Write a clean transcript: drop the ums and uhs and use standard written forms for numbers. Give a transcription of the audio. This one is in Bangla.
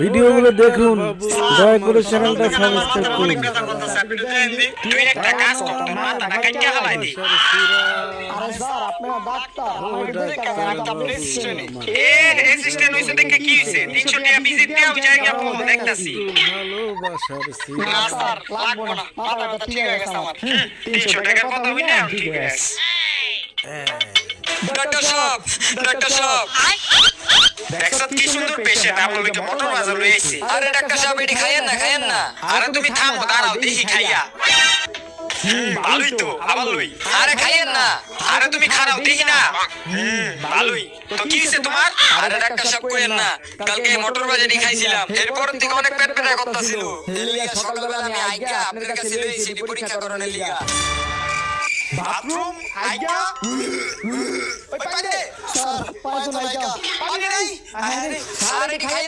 ভিডিওগুলো দেখুন, দয়া করে চ্যানেলটা সাবস্ক্রাইব করুন। তুই একটা কাজ কর, তোর মাথাটা কাটিয়ে হালাই দে। আরে স্যার আপনারা ডাক্তার আমাকে দেখতে একটা প্রেসক্রিপশন রেজিস্ট্রেশন হইছে দেখে কি হইছে? 300 টাকা ভিজিট দেও জায়গা পাবো দেখতাছি। ভালোবাসার না স্যার লাগবো না, মাথাটা ঠিক হয়ে গেছে আমার। 300 টাকার কথা হই না, ঠিক আছে। ডক্টর সাহেব দেখছো কি সুন্দর পেশেন্ট, আপনার একটু মোটর বাজার লই আইছি। আরে ডাক্তার সাহেব এটি খাইয়েন না আরে তুমি থামো, দাঁড়াও দেখি খাইয়া। ভালোই তো, আবার লই। আরে খাইয়েন না আরে তুমি খারাও দেখি না। ভালোই তো, কি হইছে তোমার? আরে ডাক্তার সাহেব কইেন না কালকে মোটর বাজারে খাইছিলাম এরপর থেকে অনেক পেট ব্যথা করতেছিল এর লিগা সকালবেলা আমি আইগা আপনার কাছে লই সিটি পরীক্ষা করানোর লিগা বাথরুম আইগা ওই পাইলে স্যার পাইছো না পানি নাই। আরে স্যার এটি খাইয়েন